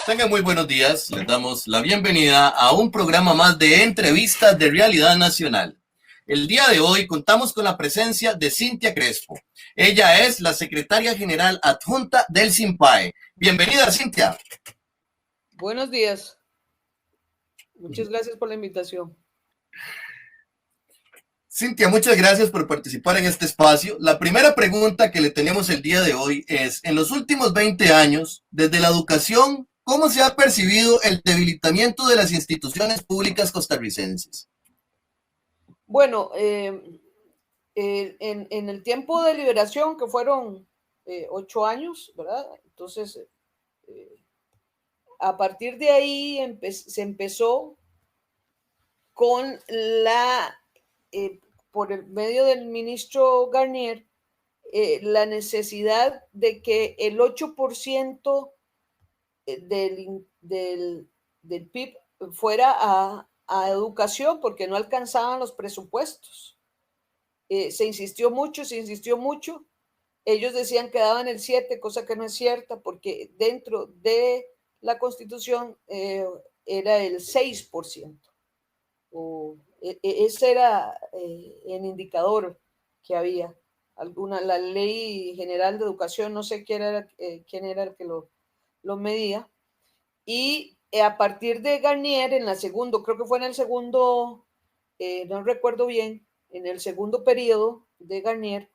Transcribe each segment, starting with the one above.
Tengan muy buenos días. Les damos la bienvenida a un programa más de entrevistas de Realidad Nacional. El día de hoy contamos con la presencia de Cintia Crespo. Ella es la secretaria general adjunta del SINPAE. Bienvenida, Cintia. Buenos días. Muchas gracias por la invitación. Cintia, muchas gracias por participar en este espacio. La primera pregunta que le tenemos el día de hoy es, en los últimos 20 años, desde la educación, ¿cómo se ha percibido el debilitamiento de las instituciones públicas costarricenses? Bueno, en el tiempo de liberación, que fueron 8 años, ¿verdad? Entonces, a partir de ahí se empezó con por el medio del ministro Garnier, la necesidad de que el 8% del PIB fuera a educación, porque no alcanzaban los presupuestos. Se insistió mucho. Ellos decían que daban el 7, cosa que no es cierta, porque dentro de la Constitución era el 6%. Ese era el indicador que había. La Ley General de Educación, no sé quién era el que lo medía. Y a partir de Garnier, creo que fue en el segundo, no recuerdo bien, en el segundo periodo de Garnier,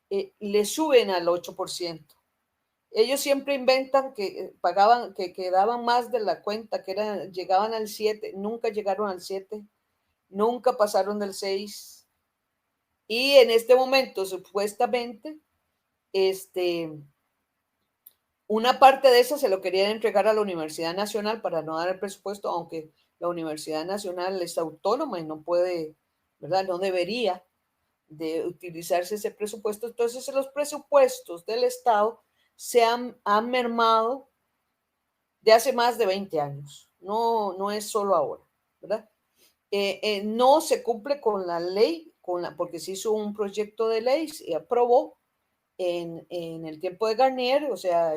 le suben al 8%. Ellos siempre inventan que pagaban, que daban más de la cuenta, llegaban al 7, nunca llegaron al 7, nunca pasaron del 6. Y en este momento, supuestamente, una parte de eso se lo querían entregar a la Universidad Nacional para no dar el presupuesto, aunque la Universidad Nacional es autónoma y no puede, ¿verdad? No debería de utilizarse ese presupuesto. Entonces, los presupuestos del Estado se han mermado de hace más de 20 años. No es solo ahora, ¿verdad? No se cumple con la ley, porque se hizo un proyecto de ley, se aprobó en el tiempo de Garnier, o sea,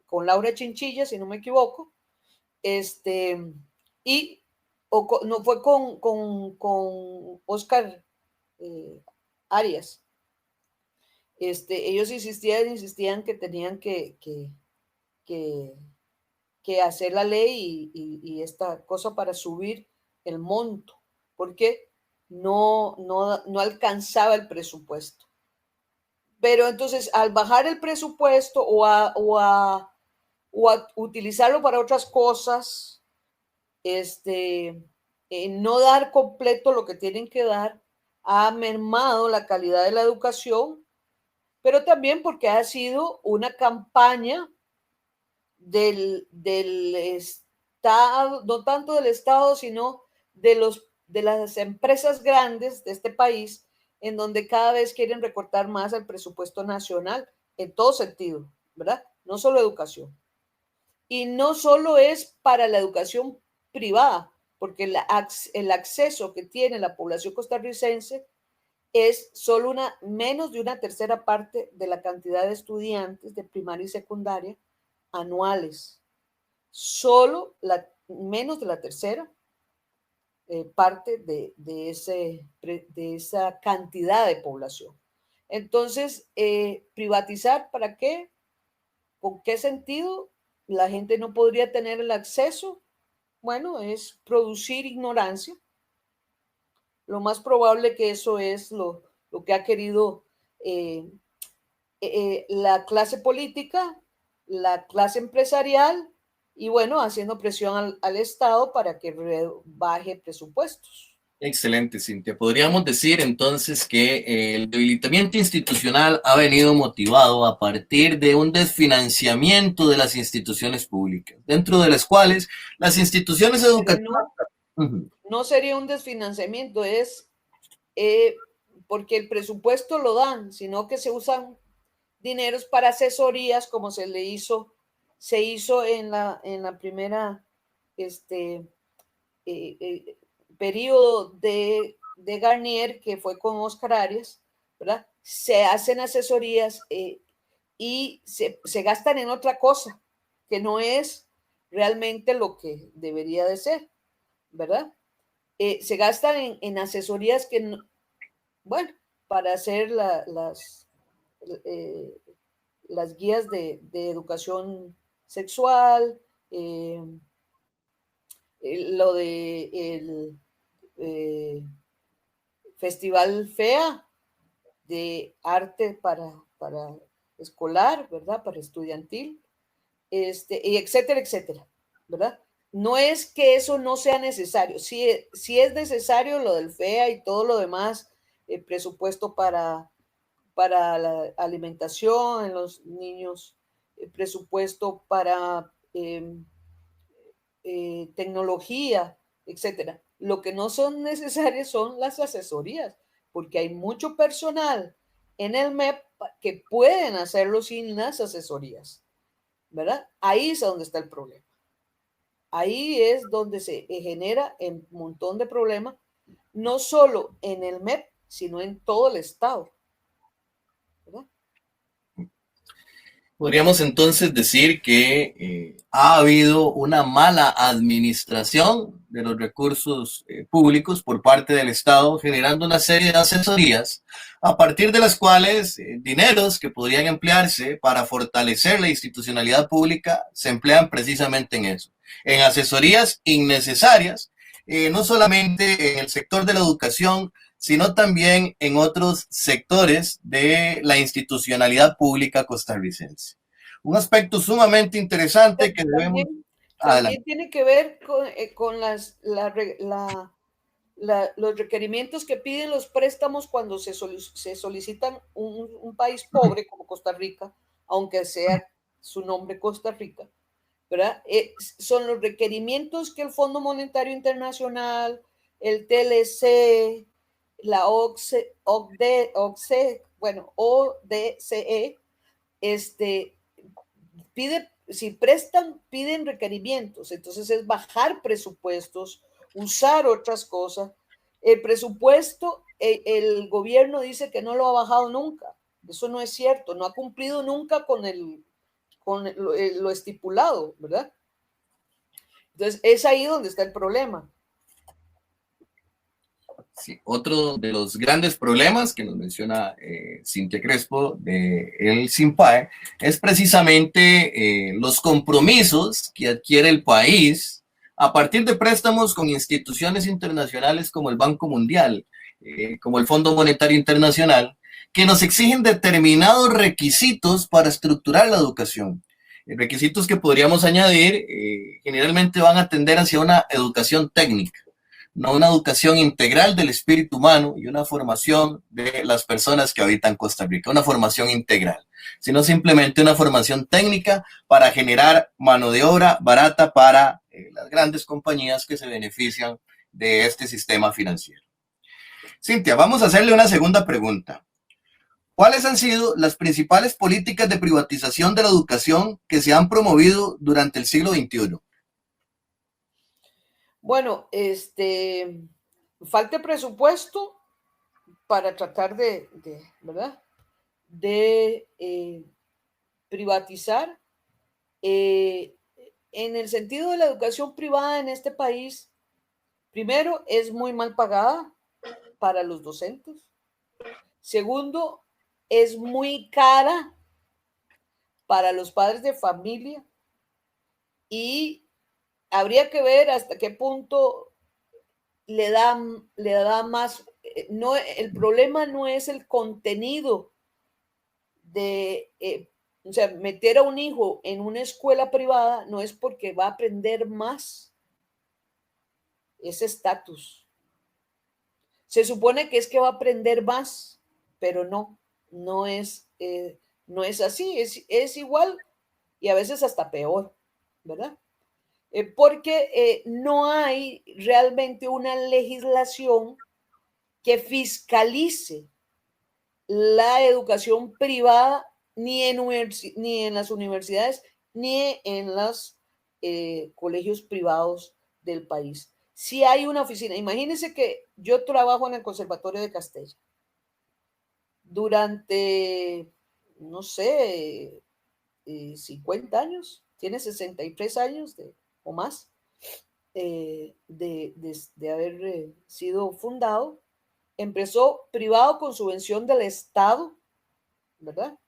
con Laura Chinchilla, si no me equivoco, no fue con Oscar Arias. Ellos insistían que tenían que hacer la ley y esta cosa para subir el monto, porque no alcanzaba el presupuesto. Pero entonces, al bajar el presupuesto o a utilizarlo para otras cosas, no dar completo lo que tienen que dar, ha mermado la calidad de la educación, pero también porque ha sido una campaña del Estado, no tanto del Estado, sino de las empresas grandes de este país, en donde cada vez quieren recortar más el presupuesto nacional, en todo sentido, ¿verdad? No solo educación. Y no solo es para la educación privada, porque el acceso que tiene la población costarricense es solo menos de una tercera parte de la cantidad de estudiantes de primaria y secundaria anuales. Solo menos de la tercera parte de esa cantidad de población. Entonces, privatizar, ¿para qué? ¿Con qué sentido? La gente no podría tener el acceso. Bueno, es producir ignorancia. Lo más probable que eso es lo que ha querido la clase política, la clase empresarial y bueno, haciendo presión al Estado para que baje presupuestos. Excelente, Cintia. Podríamos decir entonces que el debilitamiento institucional ha venido motivado a partir de un desfinanciamiento de las instituciones públicas, dentro de las cuales las instituciones educativas... No sería un desfinanciamiento, es porque el presupuesto lo dan, sino que se usan dineros para asesorías, como se hizo en la primera periodo de Garnier, que fue con Oscar Arias, ¿verdad? Se hacen asesorías y se gastan en otra cosa, que no es realmente lo que debería de ser, ¿verdad? Se gastan en asesorías que, bueno, para hacer eh, las guías de educación sexual, eh, lo de el Festival FEA de arte para escolar, ¿verdad? Para estudiantil, y etcétera, etcétera, ¿verdad? No es que eso no sea necesario, sí, sí es necesario lo del FEA y todo lo demás, presupuesto para la alimentación en los niños, presupuesto para tecnología, etcétera. Lo que no son necesarias son las asesorías, porque hay mucho personal en el MEP que pueden hacerlo sin las asesorías, ¿verdad? Ahí es donde está el problema. Ahí es donde se genera un montón de problemas, no solo en el MEP, sino en todo el Estado, ¿verdad? Podríamos entonces decir que ha habido una mala administración de los recursos públicos por parte del Estado, generando una serie de asesorías a partir de las cuales dineros que podrían emplearse para fortalecer la institucionalidad pública se emplean precisamente en eso, en asesorías innecesarias, no solamente en el sector de la educación, sino también en otros sectores de la institucionalidad pública costarricense. Un aspecto sumamente interesante que debemos... También, Adelante. también tiene que ver con los requerimientos que piden los préstamos cuando se solicitan un país pobre como Costa Rica, aunque sea su nombre Costa Rica, ¿verdad? Son los requerimientos que el Fondo Monetario Internacional, el TLC, la ODCE, si prestan, piden requerimientos, entonces es bajar presupuestos, usar otras cosas. El presupuesto, el gobierno dice que no lo ha bajado nunca, eso no es cierto, no ha cumplido nunca con lo estipulado, ¿verdad? Entonces es ahí donde está el problema. Sí, otro de los grandes problemas que nos menciona Cintia Crespo de el SINPAE es precisamente los compromisos que adquiere el país a partir de préstamos con instituciones internacionales como el Banco Mundial, como el Fondo Monetario Internacional, que nos exigen determinados requisitos para estructurar la educación. Requisitos que podríamos añadir generalmente van a tender hacia una educación técnica, no una educación integral del espíritu humano y una formación de las personas que habitan Costa Rica, una formación integral, sino simplemente una formación técnica para generar mano de obra barata para las grandes compañías que se benefician de este sistema financiero. Cintia, vamos a hacerle una segunda pregunta. ¿Cuáles han sido las principales políticas de privatización de la educación que se han promovido durante el siglo XXI? Bueno, falta presupuesto para tratar ¿verdad? De privatizar. En el sentido de la educación privada en este país, primero, es muy mal pagada para los docentes. Segundo, es muy cara para los padres de familia y habría que ver hasta qué punto le da más. No, el problema no es el contenido de, o sea, meter a un hijo en una escuela privada no es porque va a aprender más, es estatus. Se supone que es que va a aprender más, pero no, no es, no es así, es igual y a veces hasta peor, ¿verdad? Porque no hay realmente una legislación que fiscalice la educación privada ni en las universidades ni en los colegios privados del país. Si hay una oficina, imagínense que yo trabajo en el Conservatorio de Castella durante, no sé, 50 años, tiene 63 años o más de haber sido fundado. Empezó privado con subvención del Estado, ¿verdad?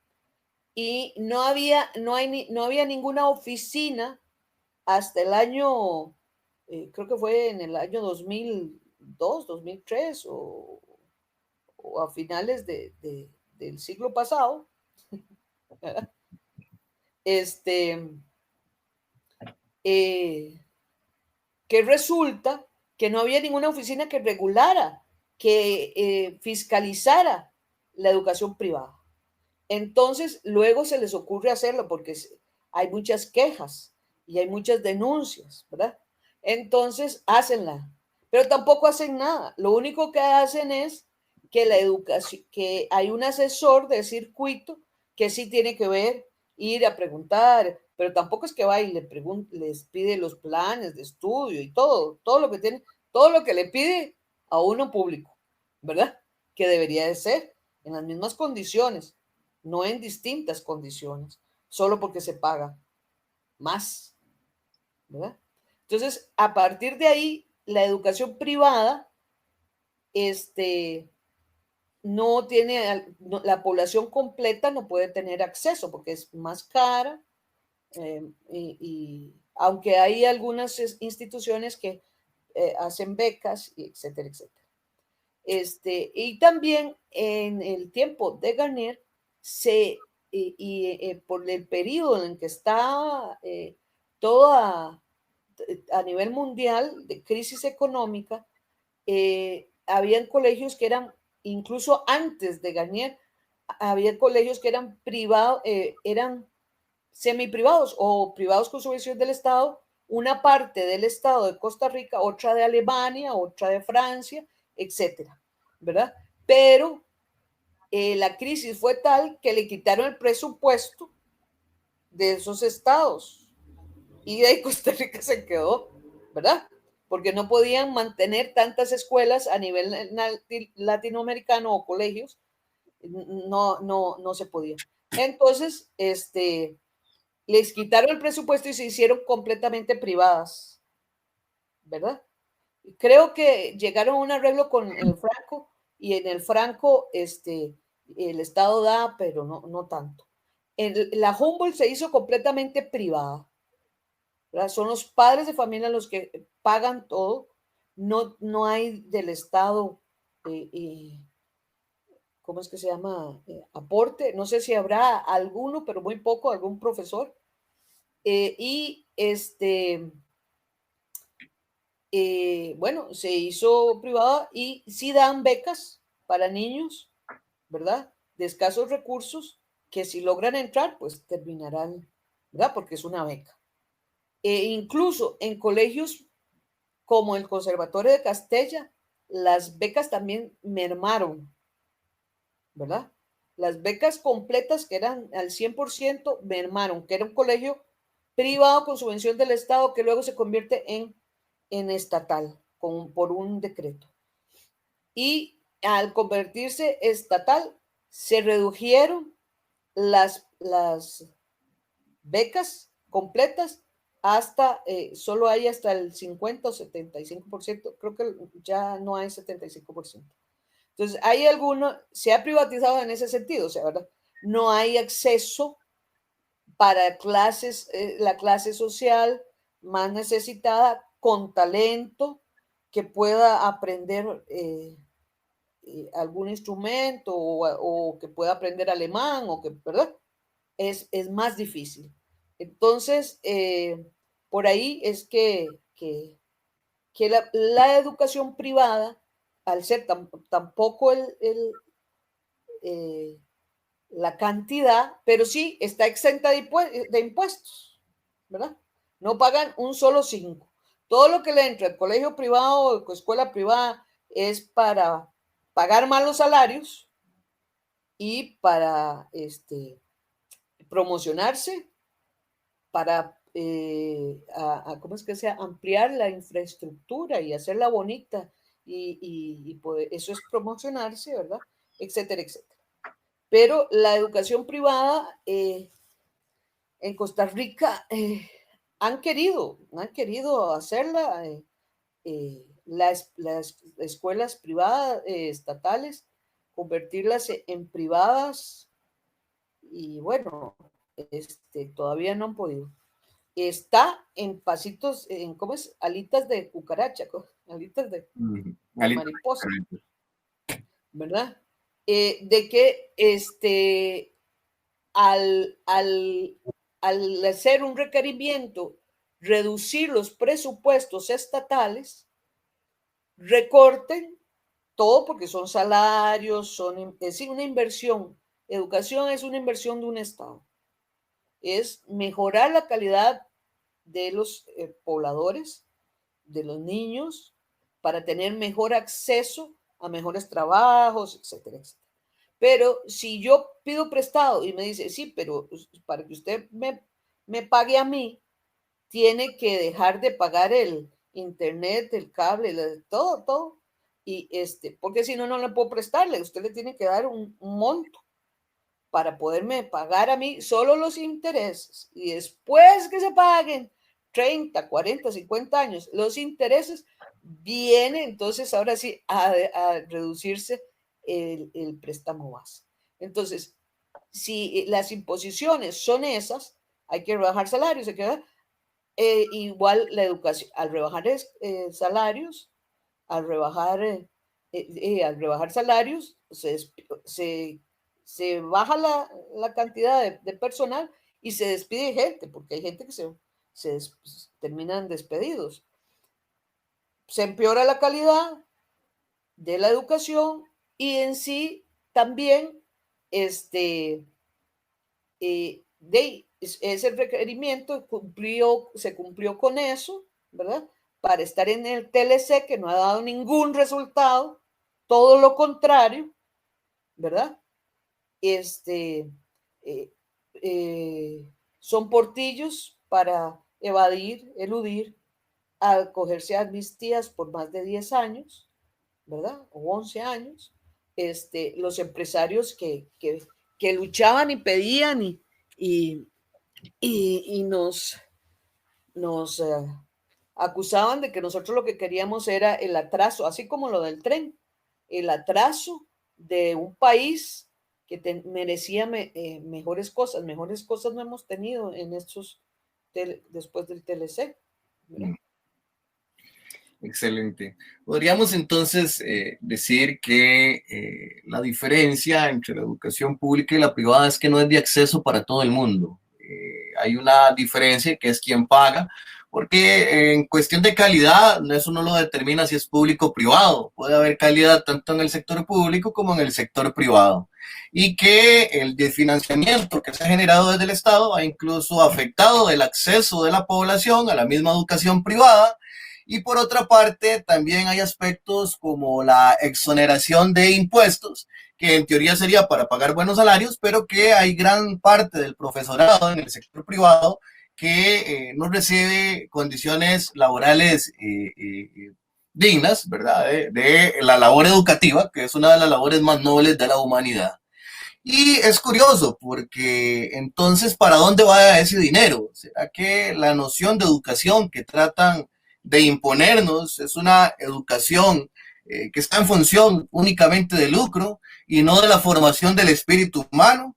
Y no había ninguna oficina hasta el año, creo que fue en el año 2002, 2003 o a finales del siglo pasado, ¿verdad? Que resulta que no había ninguna oficina que regulara, que fiscalizara la educación privada. Entonces, luego se les ocurre hacerlo porque hay muchas quejas y hay muchas denuncias, ¿verdad? Entonces, hácenla, pero tampoco hacen nada. Lo único que hacen es que la educación, que hay un asesor de circuito que sí tiene que ver, ir a preguntar, pero tampoco es que va y les pide los planes de estudio y todo lo que tiene, todo lo que le pide a uno público, ¿verdad? Que debería de ser en las mismas condiciones, no en distintas condiciones, solo porque se paga más, ¿verdad? Entonces, a partir de ahí, la educación privada, no tiene, la población completa no puede tener acceso porque es más cara, y aunque hay algunas instituciones que hacen becas, etcétera, etcétera. Y también en el tiempo de Garnier, por el periodo en que está toda a nivel mundial de crisis económica, habían colegios que eran, incluso antes de Garnier, había colegios que eran privados, eran semiprivados o privados con subvención del Estado, una parte del Estado de Costa Rica, otra de Alemania, otra de Francia, etcétera, ¿verdad? Pero la crisis fue tal que le quitaron el presupuesto de esos estados y de ahí Costa Rica se quedó, ¿verdad? Porque no podían mantener tantas escuelas a nivel latinoamericano o colegios, no se podía. Entonces, les quitaron el presupuesto y se hicieron completamente privadas, ¿verdad? Creo que llegaron a un arreglo con el Franco y en el Franco el Estado da, pero no tanto. La Humboldt se hizo completamente privada, ¿verdad? Son los padres de familia los que pagan todo, no hay del Estado, ¿cómo es que se llama? Aporte, no sé si habrá alguno, pero muy poco, algún profesor. Y bueno, se hizo privada y sí dan becas para niños, ¿verdad? De escasos recursos, que si logran entrar, pues terminarán, ¿verdad? Porque es una beca. Incluso en colegios como el Conservatorio de Castella, las becas también mermaron, ¿verdad? Las becas completas, que eran al 100%, mermaron, que era un colegio privado con subvención del Estado que luego se convierte en estatal por un decreto. Y al convertirse estatal, se redujeron las becas completas hasta, solo hay hasta el 50 o 75%, creo que ya no hay 75%. Entonces, hay alguno, se ha privatizado en ese sentido, o sea, ¿verdad? No hay acceso para clases, la clase social más necesitada, con talento, que pueda aprender algún instrumento o que pueda aprender alemán, o que, ¿verdad? Es más difícil. Entonces, por ahí es que la educación privada, al ser tampoco la cantidad, pero sí está exenta de impuestos, ¿verdad? No pagan un solo 5. Todo lo que le entra al colegio privado o escuela privada es para pagar malos salarios y para promocionarse, para ¿cómo es que sea? Ampliar la infraestructura y hacerla bonita y poder, eso es promocionarse, ¿verdad? Etcétera, etcétera. Pero la educación privada en Costa Rica han querido hacerla, las escuelas privadas, estatales, convertirlas en privadas y bueno, todavía no han podido. Está en pasitos, ¿cómo es? Alitas de cucaracha, alitas de mariposa, ¿verdad? De que al hacer un requerimiento, reducir los presupuestos estatales, recorten todo porque son salarios, es decir, una inversión. Educación es una inversión de un Estado. Es mejorar la calidad de los pobladores, de los niños, para tener mejor acceso a mejores trabajos, etcétera, etcétera. Pero si yo pido prestado y me dice, sí, pero para que usted me pague a mí, tiene que dejar de pagar el internet, el cable, todo. Y porque si no, no le puedo prestarle. Usted le tiene que dar un monto para poderme pagar a mí solo los intereses. Y después que se paguen 30, 40, 50 años, los intereses, viene entonces ahora sí a reducirse el préstamo base. Entonces, si las imposiciones son esas, hay que rebajar salarios, hay que igual la educación, al rebajar salarios, al rebajar, al rebajar salarios, se baja la cantidad de personal y se despide gente, porque hay gente que terminan despedidos. Se empeora la calidad de la educación y en sí también ese requerimiento se cumplió con eso, ¿verdad? Para estar en el TLC, que no ha dado ningún resultado, todo lo contrario, ¿verdad? Eh, son portillos para eludir, acogerse a amnistías por más de 10 años, ¿verdad? O 11 años. Los empresarios que luchaban y pedían y nos acusaban de que nosotros lo que queríamos era el atraso, así como lo del tren, el atraso de un país que merecía mejores cosas no hemos tenido en estos, después del TLC. ¿Verdad? Excelente. Podríamos entonces decir que la diferencia entre la educación pública y la privada es que no es de acceso para todo el mundo. Hay una diferencia que es quien paga, porque en cuestión de calidad, eso no lo determina si es público o privado. Puede haber calidad tanto en el sector público como en el sector privado. Y que el desfinanciamiento que se ha generado desde el Estado ha incluso afectado el acceso de la población a la misma educación privada. Y por otra parte, también hay aspectos como la exoneración de impuestos, que en teoría sería para pagar buenos salarios, pero que hay gran parte del profesorado en el sector privado que no recibe condiciones laborales dignas, ¿verdad? De la labor educativa, que es una de las labores más nobles de la humanidad. Y es curioso porque entonces, ¿para dónde va ese dinero? ¿Será que la noción de educación que tratan de imponernos es una educación que está en función únicamente del lucro y no de la formación del espíritu humano?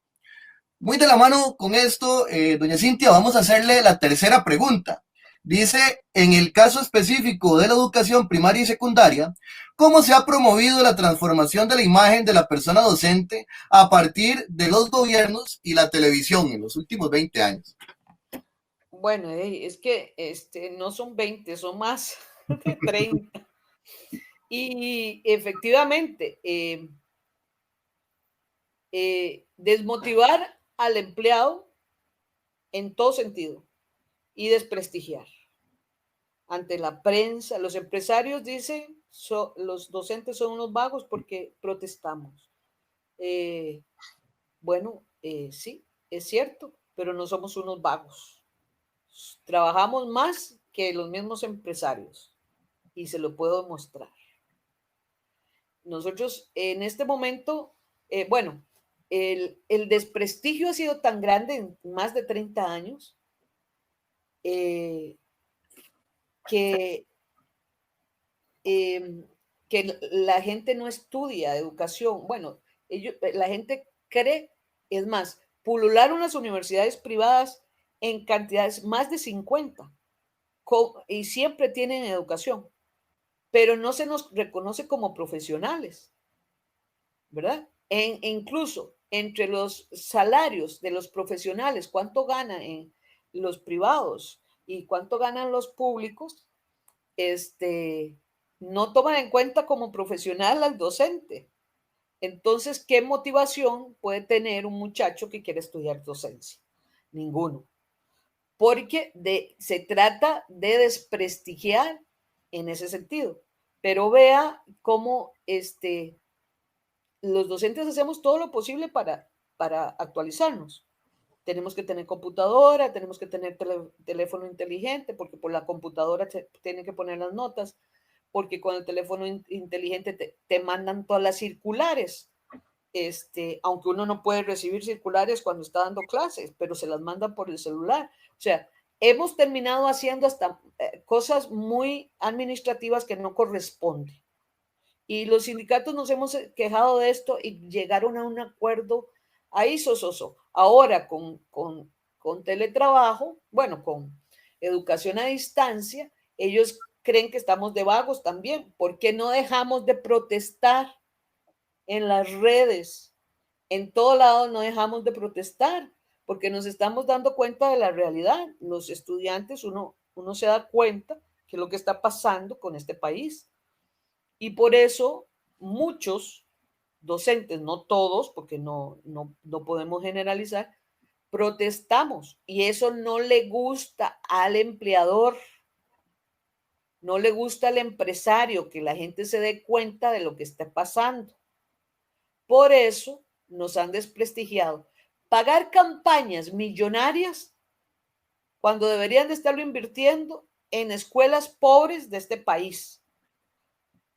Muy de la mano con esto, doña Cintia, vamos a hacerle la tercera pregunta. Dice, en el caso específico de la educación primaria y secundaria, ¿cómo se ha promovido la transformación de la imagen de la persona docente a partir de los gobiernos y la televisión en los últimos 20 años? Bueno, es que no son 20, son más de 30. Y efectivamente, desmotivar al empleado en todo sentido y desprestigiar ante la prensa. Los empresarios dicen, los docentes son unos vagos porque protestamos. Bueno, sí, es cierto, pero no somos unos vagos. Trabajamos más que los mismos empresarios y se lo puedo mostrar. Nosotros en este momento, bueno, el desprestigio ha sido tan grande en más de 30 años eh, que, que la gente no estudia educación. Bueno, la gente cree, es más, pulularon las universidades privadas en cantidades más de 50 y siempre tienen educación, pero no se nos reconoce como profesionales, ¿verdad? Incluso entre los salarios de los profesionales, cuánto ganan en los privados y cuánto ganan los públicos, no toman en cuenta como profesional al docente. Entonces, ¿qué motivación puede tener un muchacho que quiere estudiar docencia? Ninguno. Porque se trata de desprestigiar en ese sentido. Pero vea cómo los docentes hacemos todo lo posible para actualizarnos. Tenemos que tener computadora, tenemos que tener teléfono inteligente, porque por la computadora tienen que poner las notas, porque con el teléfono inteligente te mandan todas las circulares. Aunque uno no puede recibir circulares cuando está dando clases, pero se las mandan por el celular. O sea, hemos terminado haciendo hasta cosas muy administrativas que no corresponden. Y los sindicatos nos hemos quejado de esto y llegaron a un acuerdo ahí sososo. Ahora con teletrabajo, bueno, con educación a distancia, ellos creen que estamos de vagos también. ¿Por qué no dejamos de protestar en las redes? En todo lado no dejamos de protestar porque nos estamos dando cuenta de la realidad. Los estudiantes, uno se da cuenta que lo que está pasando con este país. Y por eso muchos docentes, no todos, porque no podemos generalizar, protestamos. Y eso no le gusta al empleador, no le gusta al empresario que la gente se dé cuenta de lo que está pasando. Por eso nos han desprestigiado. Pagar campañas millonarias cuando deberían de estarlo invirtiendo en escuelas pobres de este país,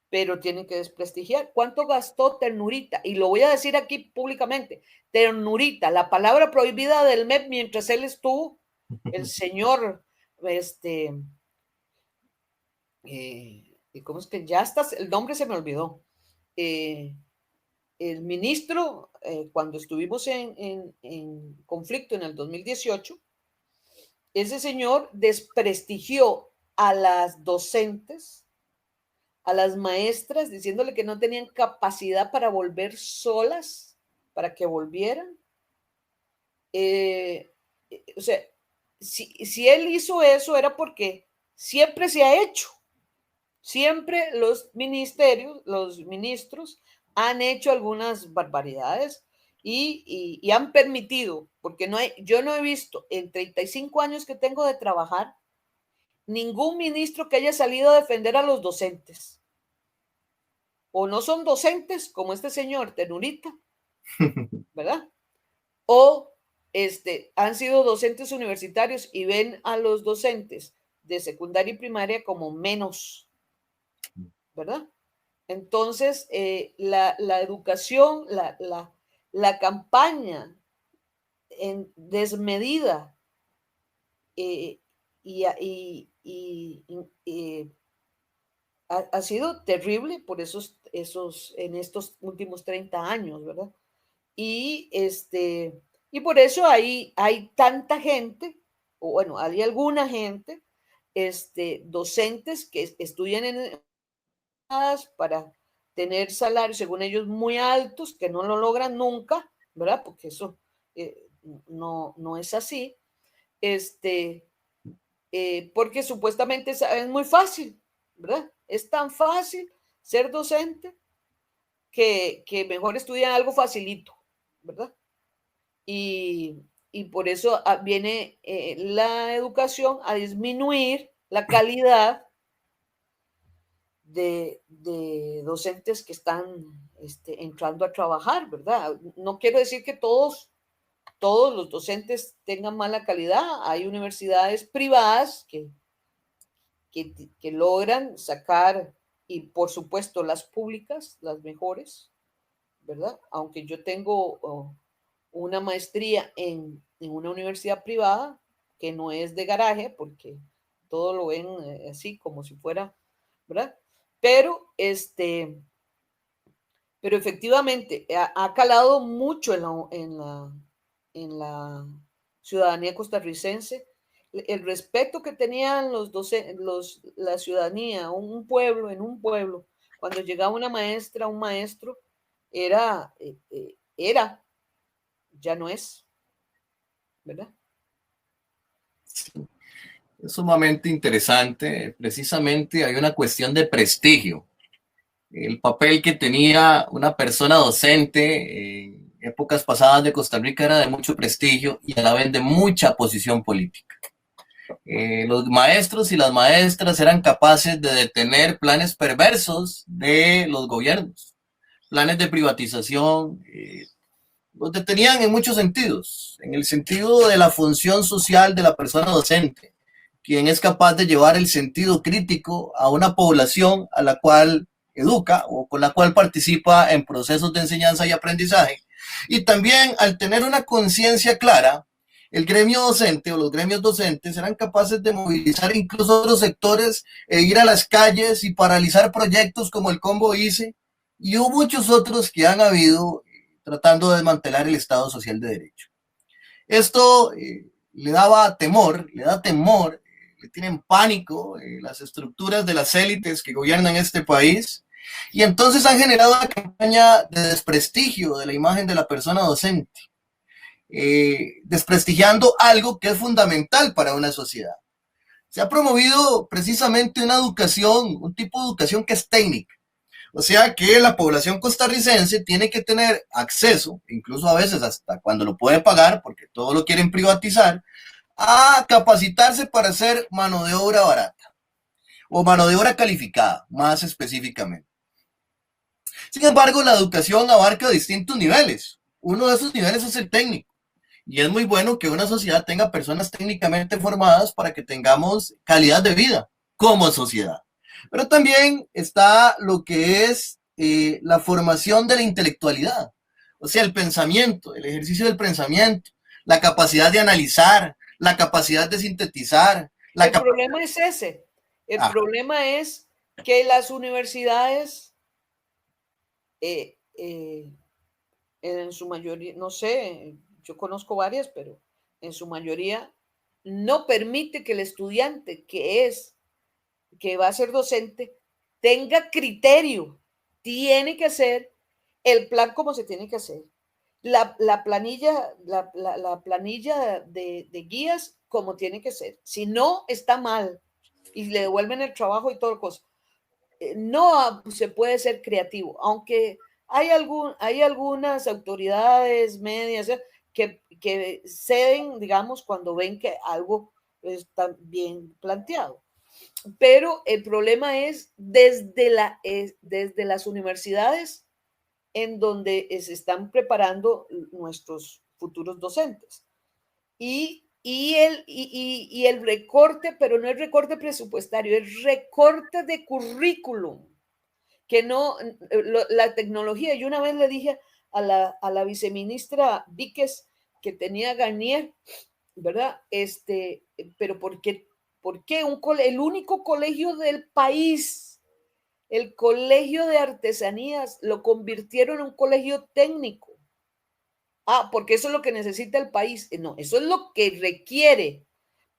pero tienen que desprestigiar. ¿Cuánto gastó Ternurita? Y lo voy a decir aquí públicamente. Ternurita, la palabra prohibida del MEP mientras él estuvo, el señor, ¿cómo es que ya está? El nombre se me olvidó. El ministro, cuando estuvimos en conflicto en el 2018, ese señor desprestigió a las docentes, a las maestras, diciéndole que no tenían capacidad para volver solas, para que volvieran. O sea, si él hizo eso era porque siempre se ha hecho. Siempre los ministros han hecho algunas barbaridades y han permitido, porque yo no he visto en 35 años que tengo de trabajar ningún ministro que haya salido a defender a los docentes. O no son docentes, como este señor Ternurita, ¿verdad? O han sido docentes universitarios y ven a los docentes de secundaria y primaria como menos, ¿verdad? Entonces, la educación, la campaña desmedida ha sido terrible por en estos últimos 30 años, ¿verdad? Y, y por eso hay tanta gente, o bueno, hay alguna gente, docentes que estudian en para tener salarios, según ellos, muy altos, que no lo logran nunca, ¿verdad? Porque eso no es así. Porque supuestamente es muy fácil, ¿verdad? Es tan fácil ser docente que mejor estudian algo facilito, ¿verdad? Y por eso viene la educación a disminuir la calidad de docentes que están entrando a trabajar, ¿verdad? No quiero decir que todos los docentes tengan mala calidad. Hay universidades privadas que logran sacar, y por supuesto las públicas, las mejores, ¿verdad? Aunque yo tengo una maestría en una universidad privada que no es de garaje, porque todo lo ven así como si fuera, ¿verdad? Pero, pero efectivamente ha calado mucho en la ciudadanía costarricense el respeto que tenían la ciudadanía, un pueblo, en un pueblo, cuando llegaba una maestra, un maestro, era, ya no es, ¿verdad? Es sumamente interesante. Precisamente hay una cuestión de prestigio. El papel que tenía una persona docente en épocas pasadas de Costa Rica era de mucho prestigio y a la vez de mucha posición política. Los maestros y las maestras eran capaces de detener planes perversos de los gobiernos, planes de privatización, los detenían en muchos sentidos, en el sentido de la función social de la persona docente, quien es capaz de llevar el sentido crítico a una población a la cual educa o con la cual participa en procesos de enseñanza y aprendizaje. Y también al tener una conciencia clara, el gremio docente o los gremios docentes eran capaces de movilizar incluso otros sectores e ir a las calles y paralizar proyectos como el Combo ICE y hubo muchos otros que han habido tratando de desmantelar el Estado Social de Derecho. Esto le daba temor, le da temor, le tienen pánico las estructuras de las élites que gobiernan este país y entonces han generado una campaña de desprestigio de la imagen de la persona docente, desprestigiando algo que es fundamental para una sociedad. Se ha promovido precisamente una educación, un tipo de educación que es técnica. O sea que la población costarricense tiene que tener acceso, incluso a veces hasta cuando lo puede pagar, porque todo lo quieren privatizar, a capacitarse para hacer mano de obra barata o mano de obra calificada, más específicamente. Sin embargo, la educación abarca distintos niveles. Uno de esos niveles es el técnico. Y es muy bueno que una sociedad tenga personas técnicamente formadas para que tengamos calidad de vida como sociedad. Pero también está lo que es la formación de la intelectualidad, o sea, el pensamiento, el ejercicio del pensamiento, la capacidad de analizar, la capacidad de sintetizar. El problema es ese. El problema es que las universidades, en su mayoría, no sé, yo conozco varias, pero en su mayoría no permite que el estudiante que va a ser docente tenga criterio. Tiene que hacer el plan como se tiene que hacer. La planilla, la planilla de guías como tiene que ser. Si no, está mal y le devuelven el trabajo y todo cosa. No se puede ser creativo, aunque hay algunas autoridades medias que ceden, digamos, cuando ven que algo está bien planteado. Pero el problema es desde las universidades en donde se están preparando nuestros futuros docentes. Y el recorte, pero no es recorte presupuestario, es recorte de currículum, que no, la tecnología, yo una vez le dije a la viceministra Víquez que tenía Garnier, ¿verdad? Pero ¿por qué el único colegio del país, el colegio de artesanías, lo convirtieron en un colegio técnico? Porque eso es lo que necesita el país. No, eso es lo que requiere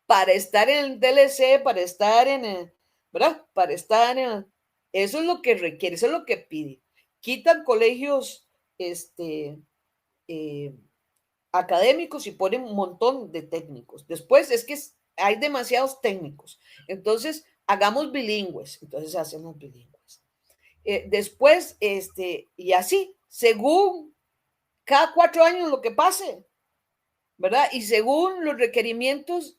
para estar en el DLC, para estar en el, ¿verdad? Para estar en el, eso es lo que requiere, eso es lo que pide. Quitan colegios académicos y ponen un montón de técnicos. Después es que hay demasiados técnicos. Entonces, hagamos bilingües. Entonces, hacemos bilingües. Después, y así, según cada 4 años lo que pase, ¿verdad? Y según los requerimientos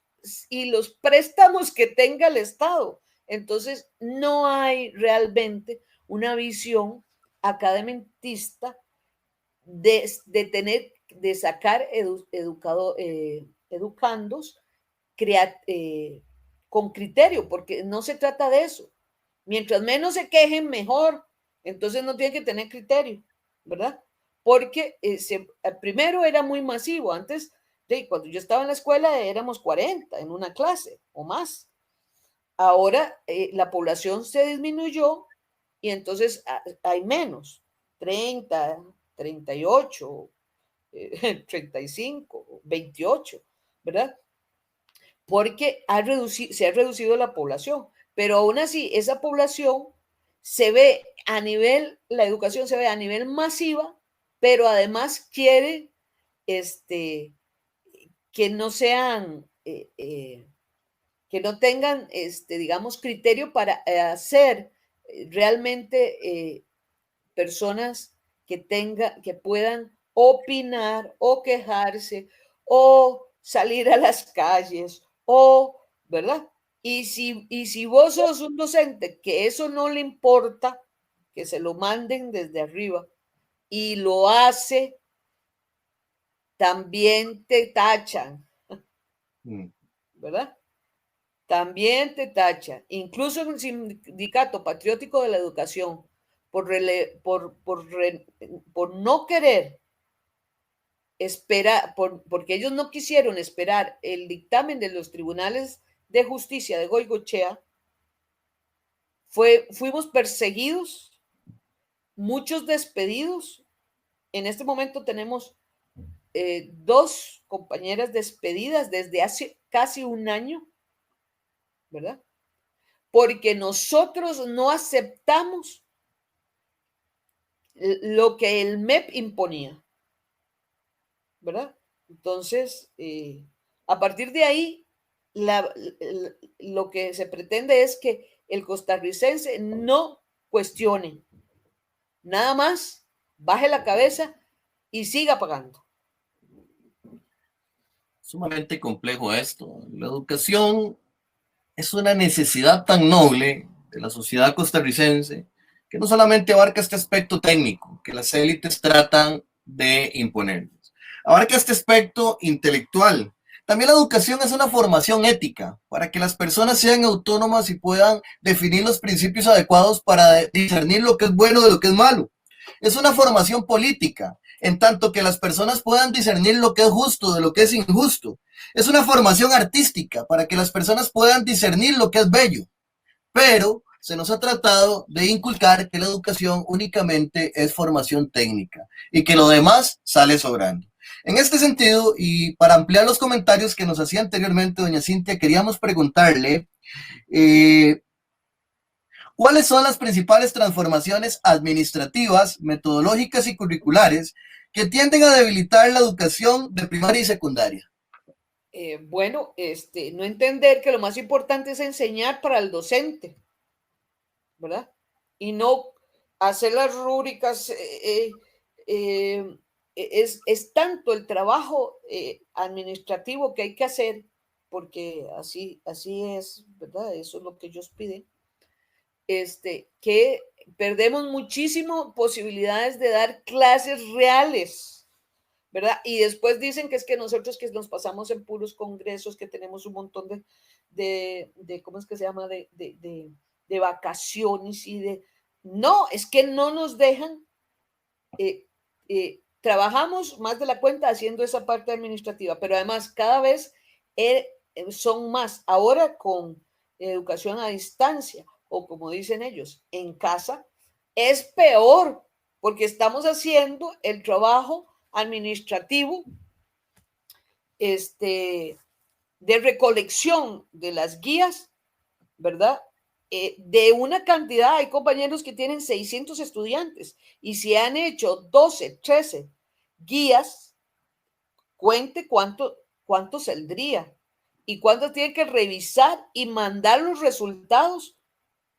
y los préstamos que tenga el Estado. Entonces, no hay realmente una visión academicista de sacar educandos con criterio, porque no se trata de eso. Mientras menos se quejen, mejor. Entonces no tienen que tener criterio, ¿verdad? Porque primero era muy masivo. Antes Sí, cuando yo estaba en la escuela éramos 40 en una clase o más. Ahora la población se disminuyó y entonces hay menos, 30, 38, 35, 28, ¿verdad? Porque se ha reducido la población, pero aún así esa población se ve a nivel, la educación se ve a nivel masiva, pero además quiere este, que no sean, que no tengan, digamos, criterio para hacer realmente personas que puedan opinar o quejarse o salir a las calles o, ¿verdad? Y si vos sos un docente que eso no le importa, que se lo manden desde arriba y lo hace, también te tachan, Mm. ¿verdad? También te tachan. Incluso en el Sindicato Patriótico de la Educación, por no querer porque ellos no quisieron esperar el dictamen de los tribunales de justicia de Goicoechea, fuimos perseguidos, muchos despedidos. En este momento tenemos 2 compañeras despedidas desde hace casi un año, ¿verdad? Porque nosotros no aceptamos lo que el MEP imponía, ¿verdad? Entonces, a partir de ahí, lo que se pretende es que el costarricense no cuestione, nada más baje la cabeza y siga pagando. Sumamente complejo esto. La educación es una necesidad tan noble de la sociedad costarricense que no solamente abarca este aspecto técnico que las élites tratan de imponernos, abarca este aspecto intelectual. También la educación es una formación ética para que las personas sean autónomas y puedan definir los principios adecuados para discernir lo que es bueno de lo que es malo. Es una formación política, en tanto que las personas puedan discernir lo que es justo de lo que es injusto. Es una formación artística para que las personas puedan discernir lo que es bello. Pero se nos ha tratado de inculcar que la educación únicamente es formación técnica y que lo demás sale sobrando. En este sentido, y para ampliar los comentarios que nos hacía anteriormente doña Cintia, queríamos preguntarle ¿cuáles son las principales transformaciones administrativas, metodológicas y curriculares que tienden a debilitar la educación de primaria y secundaria? Bueno, no entender que lo más importante es enseñar para el docente, ¿verdad? Y no hacer las rúbricas. Es tanto el trabajo administrativo que hay que hacer, porque así es, ¿verdad? Eso es lo que ellos piden, que perdemos muchísimo posibilidades de dar clases reales, ¿verdad? Y después dicen que es que nosotros que nos pasamos en puros congresos, que tenemos un montón de ¿cómo es que se llama? De vacaciones y de... No, es que no nos dejan, trabajamos más de la cuenta haciendo esa parte administrativa, pero además cada vez son más. Ahora con educación a distancia o como dicen ellos, en casa, es peor porque estamos haciendo el trabajo administrativo de recolección de las guías, ¿verdad? De una cantidad, hay compañeros que tienen 600 estudiantes y si han hecho 12, 13 guías, cuente cuánto saldría y cuánto tiene que revisar y mandar los resultados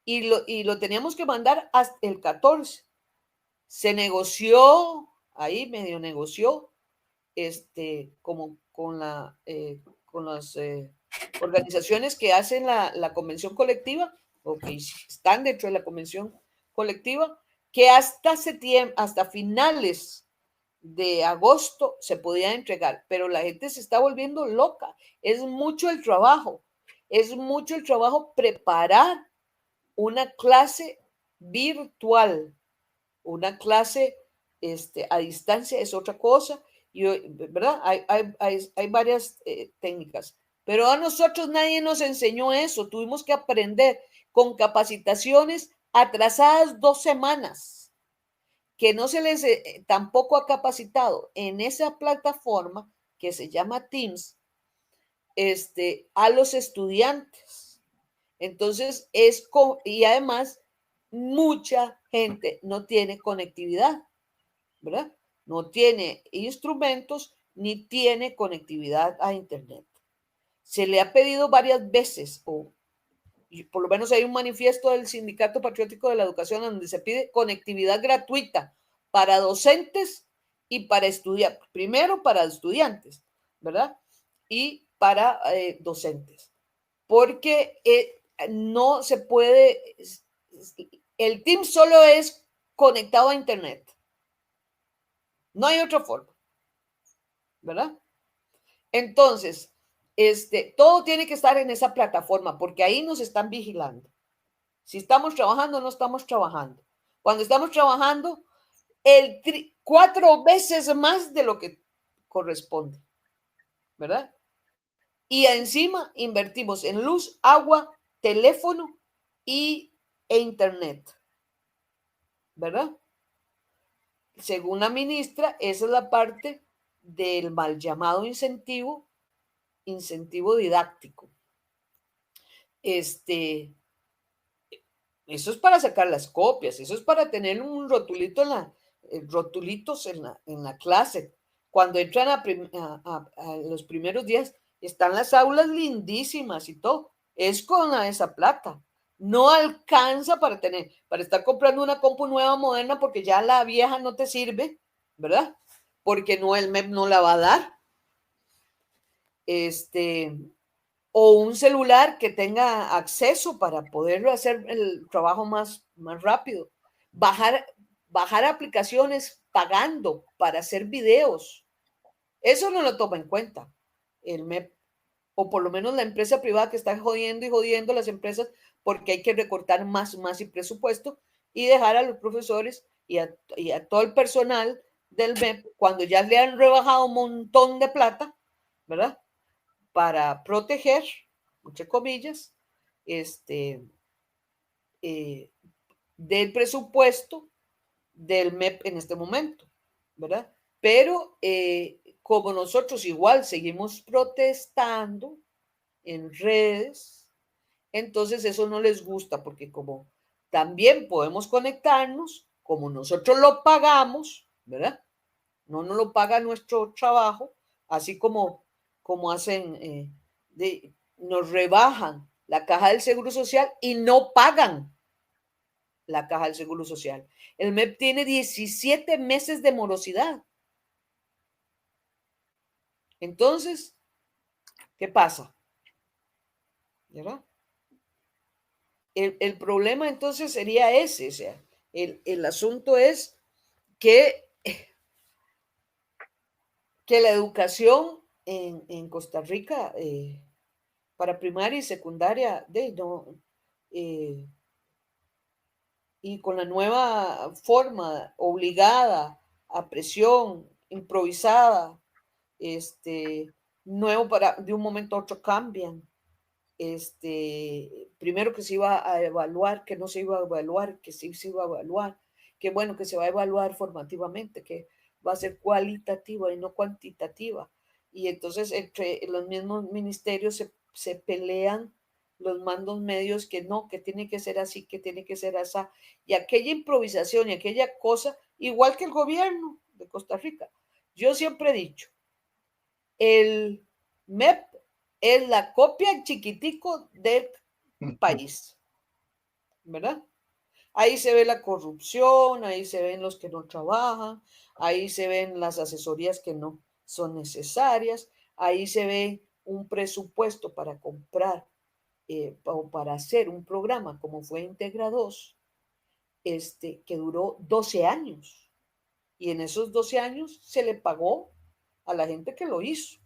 y lo teníamos que mandar hasta el 14. Se negoció, ahí medio negoció, como con las organizaciones que hacen la convención colectiva o que están dentro de la convención colectiva, que hasta finales de agosto se podía entregar, pero la gente se está volviendo loca. Es mucho el trabajo preparar una clase virtual, una clase a distancia es otra cosa ¿verdad? Hay varias técnicas, pero a nosotros nadie nos enseñó eso, tuvimos que aprender con capacitaciones atrasadas 2 semanas, que no se les tampoco ha capacitado en esa plataforma que se llama Teams, a los estudiantes. Entonces, y además, mucha gente no tiene conectividad, ¿verdad? No tiene instrumentos ni tiene conectividad a Internet. Se le ha pedido varias veces, o por lo menos hay un manifiesto del Sindicato Patriótico de la Educación donde se pide conectividad gratuita para docentes y para estudiantes. Primero para estudiantes, ¿verdad? Y para docentes. Porque no se puede, el Teams solo es conectado a Internet. No hay otra forma, ¿verdad? Entonces, todo tiene que estar en esa plataforma porque ahí nos están vigilando. Si estamos trabajando o no estamos trabajando. Cuando estamos trabajando, 4 veces más de lo que corresponde, ¿verdad? Y encima invertimos en luz, agua, teléfono e internet, ¿verdad? Según la ministra, esa es la parte del mal llamado incentivo didáctico. Eso es para sacar las copias, eso es para tener un rotulito rotulitos en la clase. Cuando entran a los primeros días, están las aulas lindísimas y todo. Es con esa plata. No alcanza para estar comprando una compu nueva moderna porque ya la vieja no te sirve, ¿verdad? Porque no, el MEP no la va a dar. O un celular que tenga acceso para poderlo hacer el trabajo más rápido. Bajar aplicaciones pagando para hacer videos. Eso no lo toma en cuenta el MEP, o por lo menos la empresa privada que está jodiendo y jodiendo las empresas porque hay que recortar más y presupuesto y dejar a los profesores y a todo el personal del MEP, cuando ya le han rebajado un montón de plata, ¿verdad? Para proteger, entre comillas, del presupuesto del MEP en este momento, ¿verdad? Pero como nosotros igual seguimos protestando en redes, entonces eso no les gusta porque como también podemos conectarnos, como nosotros lo pagamos, ¿verdad? No nos lo paga nuestro trabajo, así como hacen, nos rebajan la caja del Seguro Social y no pagan la caja del Seguro Social. El MEP tiene 17 meses de morosidad. Entonces, ¿qué pasa? ¿Verdad? El problema entonces sería ese, o sea, el asunto es que la educación en Costa Rica para primaria y secundaria, y con la nueva forma obligada, a presión, improvisada, nuevo de un momento a otro cambian. Primero que se iba a evaluar, que no se iba a evaluar, que sí se iba a evaluar, que bueno, que se va a evaluar formativamente, que va a ser cualitativa y no cuantitativa. Y entonces entre los mismos ministerios se pelean los mandos medios que no, que tiene que ser así, que tiene que ser así. Y aquella improvisación y aquella cosa, igual que el gobierno de Costa Rica. Yo siempre he dicho, el MEP es la copia chiquitico del país, ¿verdad? Ahí se ve la corrupción, ahí se ven los que no trabajan, ahí se ven las asesorías que no son necesarias, ahí se ve un presupuesto para comprar o para hacer un programa como fue Integra 2, que duró 12 años. Y en esos 12 años se le pagó a la gente que lo hizo,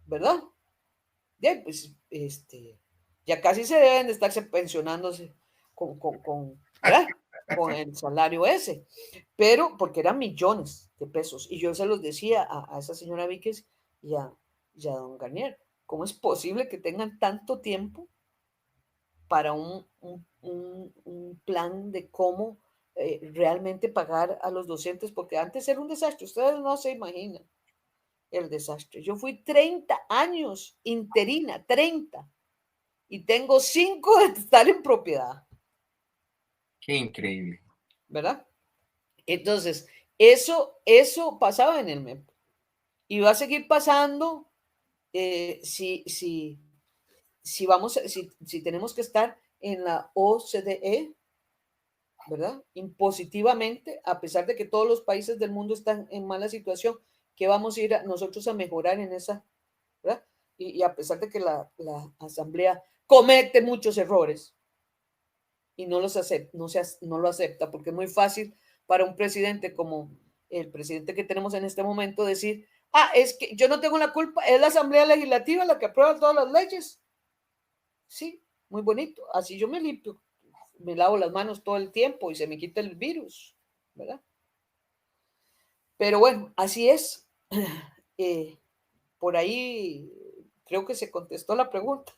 ¿verdad? Bien, pues, ya casi se deben de estarse pensionándose ¿verdad? Con el salario ese, pero porque eran millones. de pesos. Y yo se los decía a esa señora Víquez y a don Garnier, ¿cómo es posible que tengan tanto tiempo para un plan de cómo realmente pagar a los docentes? Porque antes era un desastre, ustedes no se imaginan el desastre. Yo fui 30 años interina, 30, y tengo 5 de estar en propiedad. Qué increíble. ¿Verdad? Entonces, eso pasaba en el MEP y va a seguir pasando si tenemos que estar en la OCDE, ¿verdad? Impositivamente, a pesar de que todos los países del mundo están en mala situación, que vamos a ir nosotros a mejorar en esa, ¿verdad? Y a pesar de que la Asamblea comete muchos errores y no lo acepta, porque es muy fácil para un presidente como el presidente que tenemos en este momento decir, es que yo no tengo la culpa, es la Asamblea Legislativa la que aprueba todas las leyes. Sí, muy bonito, así yo me limpio, me lavo las manos todo el tiempo y se me quita el virus, ¿verdad? Pero bueno, así es. Por ahí creo que se contestó la pregunta.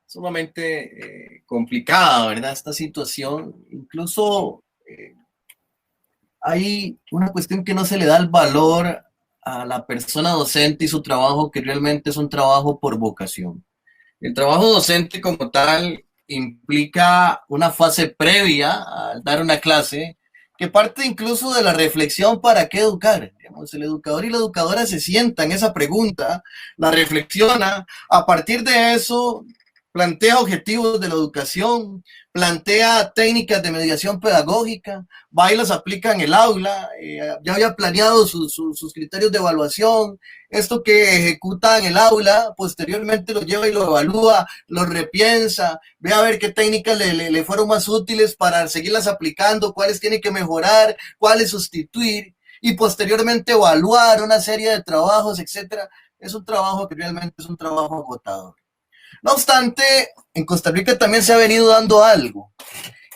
Sumamente complicada, ¿verdad? Esta situación. Incluso hay una cuestión que no se le da el valor a la persona docente y su trabajo, que realmente es un trabajo por vocación. El trabajo docente como tal implica una fase previa al dar una clase que parte incluso de la reflexión para qué educar. Digamos, el educador y la educadora se sientan esa pregunta, la reflexiona, a partir de eso plantea objetivos de la educación, plantea técnicas de mediación pedagógica, va y las aplica en el aula, ya había planeado sus criterios de evaluación, esto que ejecuta en el aula, posteriormente lo lleva y lo evalúa, lo repiensa, ve a ver qué técnicas le fueron más útiles para seguirlas aplicando, cuáles tiene que mejorar, cuáles sustituir, y posteriormente evaluar una serie de trabajos, etcétera. Es un trabajo que realmente es un trabajo agotador. No obstante, en Costa Rica también se ha venido dando algo,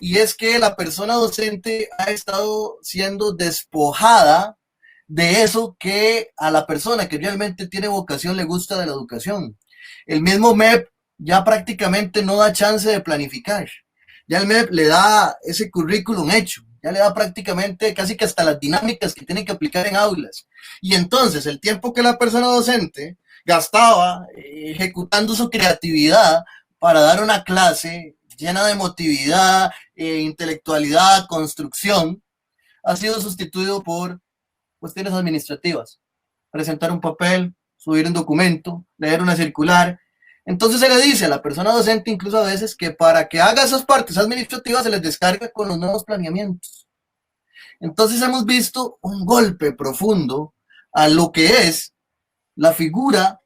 y es que la persona docente ha estado siendo despojada de eso que a la persona que realmente tiene vocación le gusta de la educación. El mismo MEP ya prácticamente no da chance de planificar. Ya el MEP le da ese currículum hecho, ya le da prácticamente casi que hasta las dinámicas que tiene que aplicar en aulas. Y entonces el tiempo que la persona docente gastaba ejecutando su creatividad para dar una clase llena de emotividad, intelectualidad, construcción, ha sido sustituido por cuestiones administrativas. Presentar un papel, subir un documento, leer una circular. Entonces se le dice a la persona docente incluso a veces que para que haga esas partes administrativas se les descarga con los nuevos planeamientos. Entonces hemos visto un golpe profundo a lo que es la figura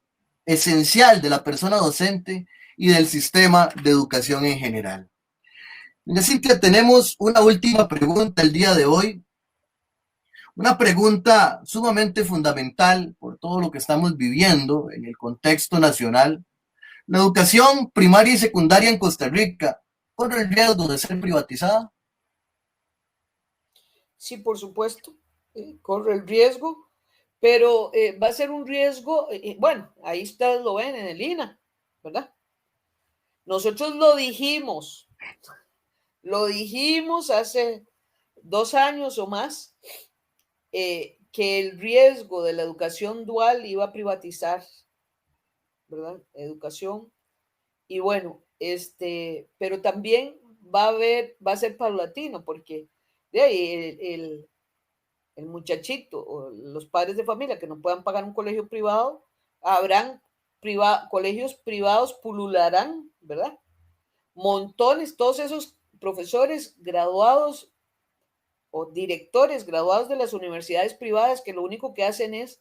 esencial de la persona docente y del sistema de educación en general. Así que tenemos una última pregunta el día de hoy. Una pregunta sumamente fundamental por todo lo que estamos viviendo en el contexto nacional. ¿La educación primaria y secundaria en Costa Rica corre el riesgo de ser privatizada? Sí, por supuesto, corre el riesgo, pero va a ser un riesgo, bueno, ahí ustedes lo ven en el INA, ¿verdad? Nosotros lo dijimos hace 2 años o más, que el riesgo de la educación dual iba a privatizar, ¿verdad? Educación. Y bueno, pero también va a ser paulatino, porque de ahí el muchachito o los padres de familia que no puedan pagar un colegio privado, habrán colegios privados, pulularán, ¿verdad? Montones, todos esos profesores graduados o directores graduados de las universidades privadas que lo único que hacen es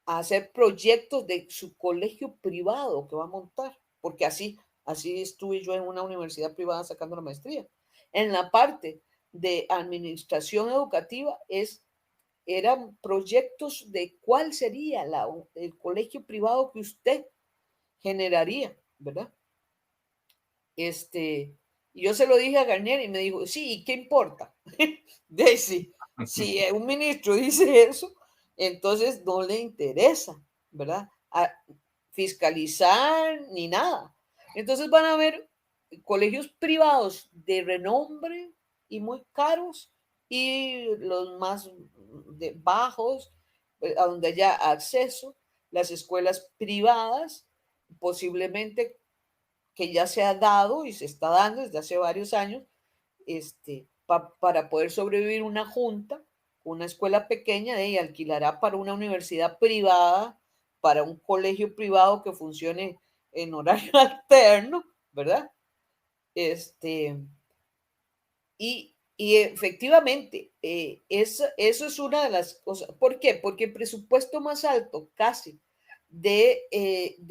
hacer proyectos de su colegio privado que va a montar, porque así estuve yo en una universidad privada sacando la maestría. En la parte de administración educativa eran proyectos de cuál sería el colegio privado que usted generaría, ¿verdad? Y yo se lo dije a Garnier y me dijo, sí, ¿y qué importa? Sí, Si un ministro dice eso, entonces no le interesa, ¿verdad? Fiscalizar ni nada. Entonces van a haber colegios privados de renombre y muy caros y los más bajos, a donde haya acceso, las escuelas privadas, posiblemente que ya se ha dado y se está dando desde hace varios años, para poder sobrevivir una junta, una escuela pequeña, y alquilará para una universidad privada, para un colegio privado que funcione en horario alterno, ¿verdad? Y efectivamente, eso es una de las cosas. ¿Por qué? Porque el presupuesto más alto casi de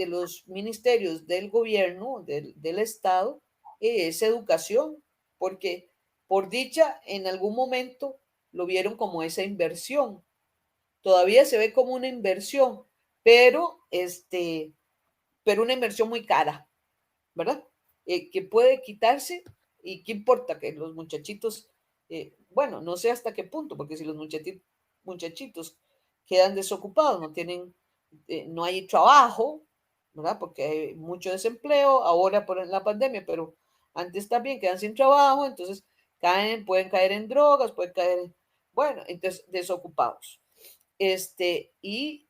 los ministerios del gobierno, del Estado, es educación, porque por dicha en algún momento lo vieron como esa inversión. Todavía se ve como una inversión, pero, pero una inversión muy cara, ¿verdad? Que puede quitarse y qué importa que los muchachitos, bueno, no sé hasta qué punto, porque si los muchachitos quedan desocupados, no tienen, no hay trabajo, ¿verdad? Porque hay mucho desempleo ahora por la pandemia, pero antes también quedan sin trabajo, entonces pueden caer en drogas, pueden caer en, bueno, entonces desocupados. Y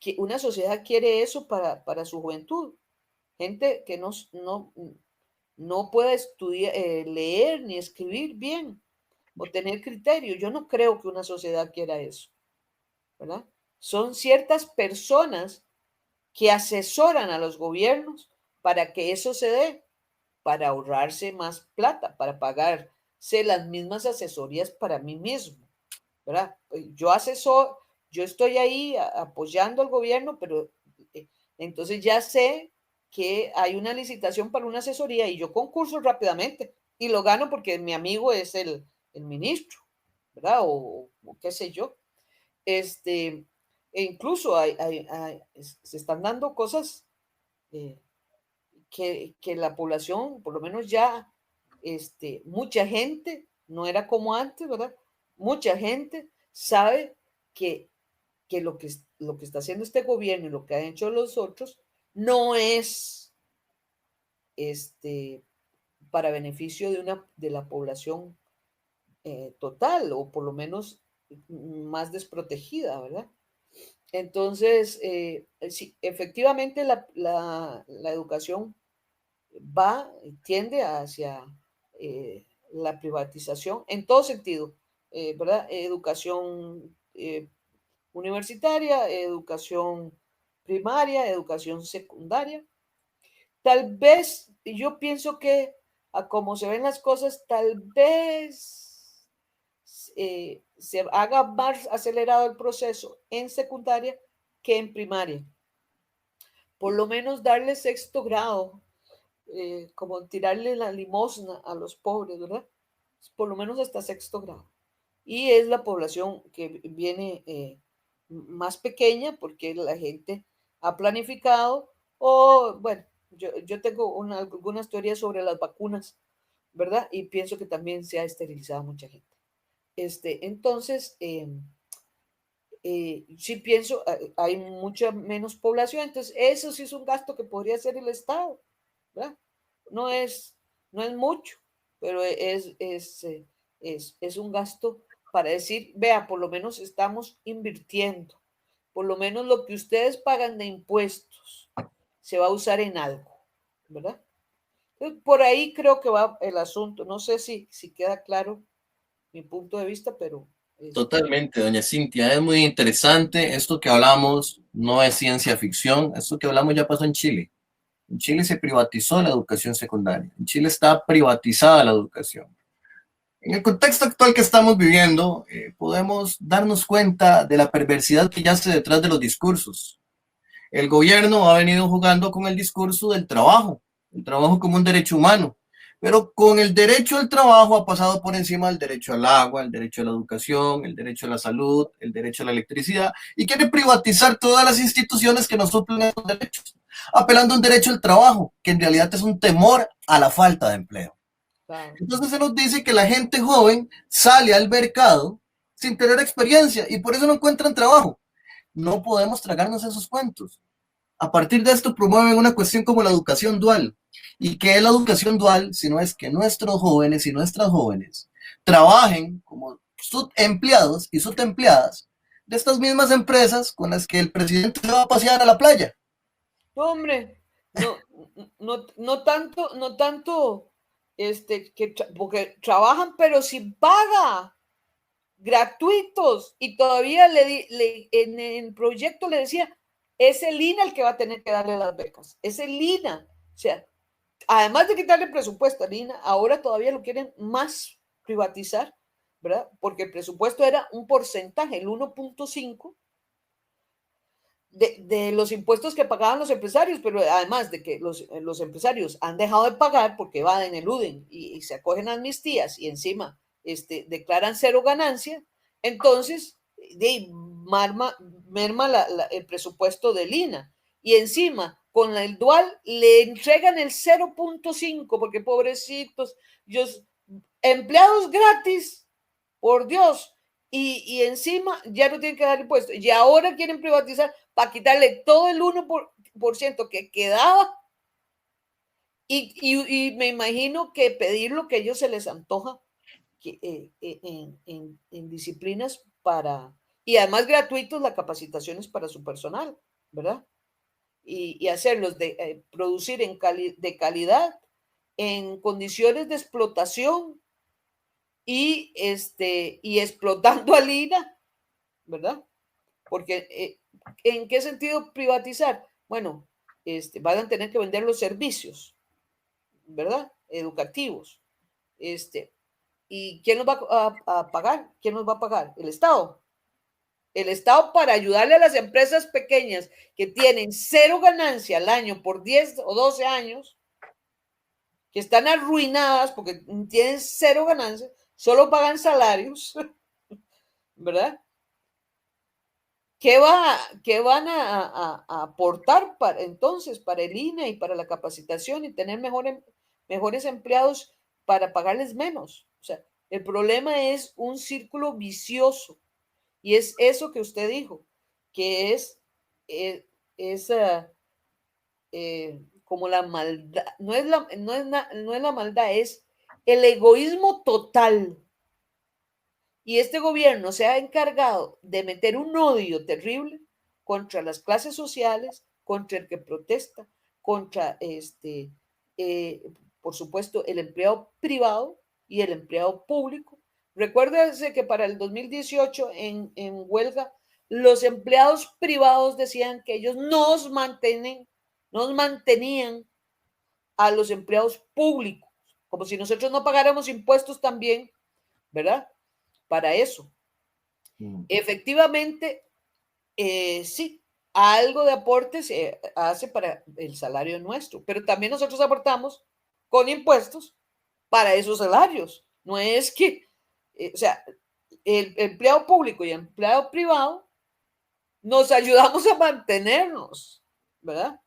que una sociedad quiere eso para su juventud. Gente que no puede estudiar, leer ni escribir bien o tener criterio. Yo no creo que una sociedad quiera eso, ¿verdad? Son ciertas personas que asesoran a los gobiernos para que eso se dé, para ahorrarse más plata, para pagarse las mismas asesorías para mí mismo, ¿verdad? Yo estoy ahí apoyando al gobierno, pero entonces ya sé que hay una licitación para una asesoría y yo concurso rápidamente y lo gano porque mi amigo es el ministro, ¿verdad? O qué sé yo. E incluso se están dando cosas eh, que la población, por lo menos ya, mucha gente, no era como antes, ¿verdad? Mucha gente sabe que, que lo que está haciendo este gobierno y lo que han hecho los otros no es este, para beneficio de la población total o por lo menos más desprotegida, ¿verdad? Entonces, sí, efectivamente la educación tiende hacia la privatización en todo sentido, ¿verdad? Educación universitaria, educación primaria, educación secundaria. Tal vez, yo pienso que a como se ven las cosas, tal vez se haga más acelerado el proceso en secundaria que en primaria. Por lo menos darle sexto grado, como tirarle la limosna a los pobres, ¿verdad? Por lo menos hasta sexto grado. Y es la población que viene más pequeña porque la gente ha planificado o, bueno, yo tengo algunas teorías sobre las vacunas, ¿verdad? Y pienso que también se ha esterilizado mucha gente. Entonces, sí pienso, hay mucha menos población, entonces eso sí es un gasto que podría hacer el Estado, ¿verdad? No es, no es mucho, pero es un gasto para decir, vea, por lo menos estamos invirtiendo, por lo menos lo que ustedes pagan de impuestos se va a usar en algo, ¿verdad? Entonces, por ahí creo que va el asunto. No sé si queda claro mi punto de vista, pero Totalmente, doña Cintia, es muy interesante. Esto que hablamos no es ciencia ficción, esto que hablamos ya pasó en Chile. En Chile se privatizó la educación secundaria, en Chile está privatizada la educación. En el contexto actual que estamos viviendo, podemos darnos cuenta de la perversidad que yace detrás de los discursos. El gobierno ha venido jugando con el discurso del trabajo, el trabajo como un derecho humano, pero con el derecho al trabajo ha pasado por encima del derecho al agua, el derecho a la educación, el derecho a la salud, el derecho a la electricidad, y quiere privatizar todas las instituciones que nos suplen esos derechos, apelando a un derecho al trabajo, que en realidad es un temor a la falta de empleo. Claro. Entonces se nos dice que la gente joven sale al mercado sin tener experiencia y por eso no encuentran trabajo. No podemos tragarnos esos cuentos. A partir de esto promueven una cuestión como la educación dual. ¿Y qué es la educación dual? Si no es que nuestros jóvenes y nuestras jóvenes trabajen como subempleados y subempleadas de estas mismas empresas con las que el presidente se va a pasear a la playa. No, hombre, no, no tanto, porque trabajan, pero sin paga, gratuitos, y todavía en el proyecto le decía, es el INA el que va a tener que darle las becas, es el INA, o sea, además de quitarle presupuesto al INA, ahora todavía lo quieren más privatizar, ¿verdad? Porque el presupuesto era un porcentaje, el 1.5 de los impuestos que pagaban los empresarios, pero además de que los empresarios han dejado de pagar porque evaden, eluden y se acogen a amnistías y encima declaran cero ganancia, entonces merma el presupuesto del INA y encima con el dual le entregan el 0.5 porque pobrecitos, ellos, empleados gratis, por Dios, y encima ya no tienen que dar impuestos. Y ahora quieren privatizar para quitarle todo el 1% que quedaba. Y me imagino que pedir lo que a ellos se les antoja en disciplinas para, y además gratuitos, las capacitaciones para su personal, ¿verdad? Y hacerlos producir de calidad en condiciones de explotación y explotando al INA, ¿verdad? Porque ¿en qué sentido privatizar? Bueno, van a tener que vender los servicios, ¿verdad? Educativos. ¿Y quién los va a pagar? ¿Quién los va a pagar? El Estado. El Estado para ayudarle a las empresas pequeñas que tienen cero ganancia al año por 10 o 12 años, que están arruinadas porque tienen cero ganancia, solo pagan salarios, ¿verdad? ¿Qué van a aportar entonces para el INE y para la capacitación y tener mejores empleados para pagarles menos? O sea, el problema es un círculo vicioso y es eso que usted dijo, que eh, es como la maldad, no es la maldad, es el egoísmo total. Y este gobierno se ha encargado de meter un odio terrible contra las clases sociales, contra el que protesta, contra eh, por supuesto, el empleado privado y el empleado público. Recuérdese que para el 2018 en huelga, los empleados privados decían que ellos nos mantenían a los empleados públicos, como si nosotros no pagáramos impuestos también, ¿verdad? Para eso. Efectivamente, sí, algo de aporte se hace para el salario nuestro, pero también nosotros aportamos con impuestos para esos salarios. No es que, o sea, el empleado público y el empleado privado nos ayudamos a mantenernos, ¿verdad?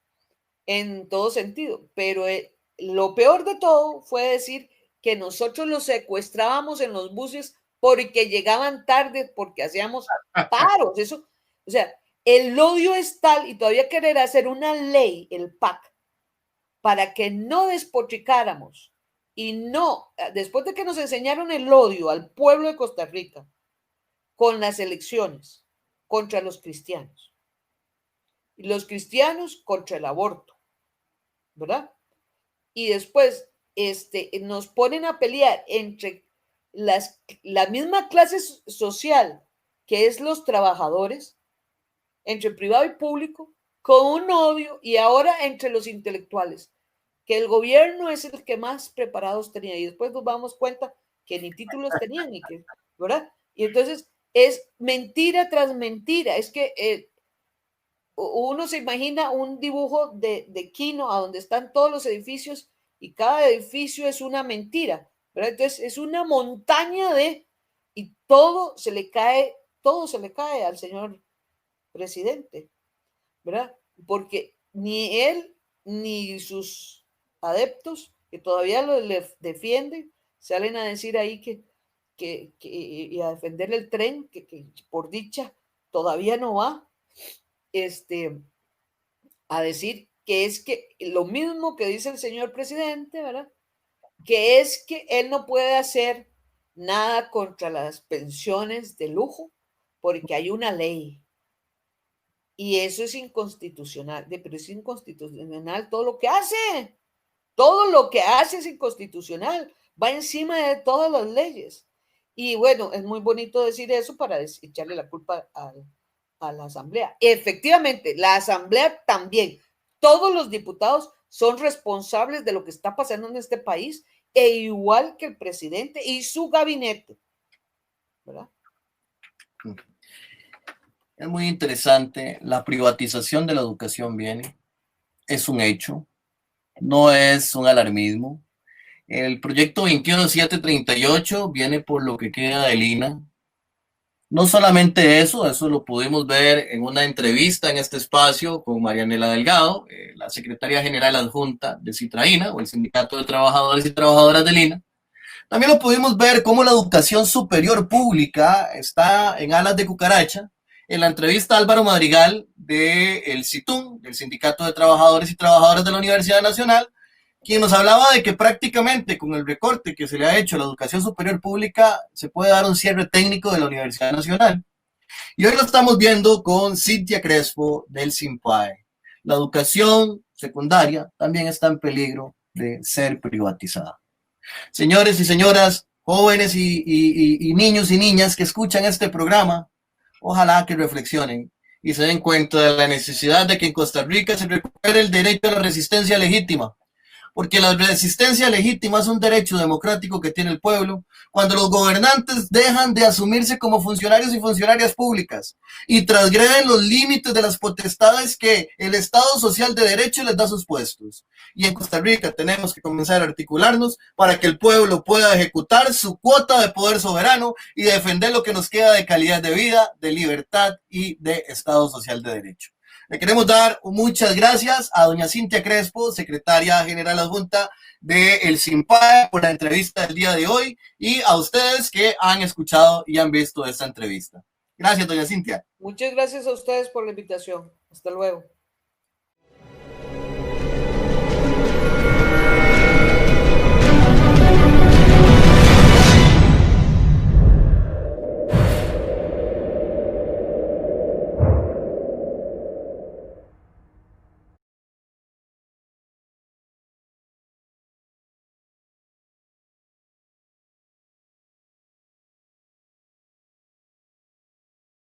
En todo sentido, pero lo peor de todo fue decir que nosotros los secuestrábamos en los buses porque llegaban tarde, porque hacíamos paros. Eso, o sea, el odio es tal y todavía querer hacer una ley, el PAC, para que no despotricáramos y no, después de que nos enseñaron el odio al pueblo de Costa Rica con las elecciones contra los cristianos y los cristianos contra el aborto, ¿verdad? Y después nos ponen a pelear entre la misma clase social, que es los trabajadores, entre privado y público, con un odio, y ahora entre los intelectuales, que el gobierno es el que más preparados tenía, y después nos damos cuenta que ni títulos tenían, y que, ¿verdad? Y entonces es mentira tras mentira, es que uno se imagina un dibujo de Kino a donde están todos los edificios y cada edificio es una mentira, ¿verdad? Entonces es una montaña y todo se le cae al señor presidente, ¿verdad? Porque ni él ni sus adeptos que todavía le defienden, salen a decir ahí y a defender el tren, que por dicha todavía no va, a decir que es que lo mismo que dice el señor presidente, ¿verdad? Que es que él no puede hacer nada contra las pensiones de lujo porque hay una ley. Y eso es inconstitucional, pero es inconstitucional todo lo que hace. Todo lo que hace es inconstitucional, va encima de todas las leyes. Y bueno, es muy bonito decir eso para echarle la culpa a la Asamblea. Efectivamente, la Asamblea también. Todos los diputados son responsables de lo que está pasando en este país, e igual que el presidente y su gabinete, ¿verdad? Es muy interesante. La privatización de la educación viene. Es un hecho. No es un alarmismo. El proyecto 21738 viene por lo que queda del INA. No solamente eso lo pudimos ver en una entrevista en este espacio con Marianela Delgado, la secretaria general adjunta de Citraína, o el Sindicato de Trabajadores y Trabajadoras del INA. También lo pudimos ver cómo la educación superior pública está en alas de cucaracha. En la entrevista a Álvaro Madrigal del CITUN, del Sindicato de Trabajadores y Trabajadoras de la Universidad Nacional, quien nos hablaba de que prácticamente con el recorte que se le ha hecho a la educación superior pública se puede dar un cierre técnico de la Universidad Nacional. Y hoy lo estamos viendo con Cintia Crespo del SINPAE. La educación secundaria también está en peligro de ser privatizada. Señores y señoras, jóvenes y niños y niñas que escuchan este programa, ojalá que reflexionen y se den cuenta de la necesidad de que en Costa Rica se recupere el derecho a la resistencia legítima, porque la resistencia legítima es un derecho democrático que tiene el pueblo cuando los gobernantes dejan de asumirse como funcionarios y funcionarias públicas y transgreden los límites de las potestades que el Estado social de derecho les da a sus puestos. Y en Costa Rica tenemos que comenzar a articularnos para que el pueblo pueda ejecutar su cuota de poder soberano y defender lo que nos queda de calidad de vida, de libertad y de Estado social de derecho. Le queremos dar muchas gracias a doña Cintia Crespo, secretaria general adjunta del SINPAE, por la entrevista del día de hoy, y a ustedes que han escuchado y han visto esta entrevista. Gracias, doña Cintia. Muchas gracias a ustedes por la invitación. Hasta luego.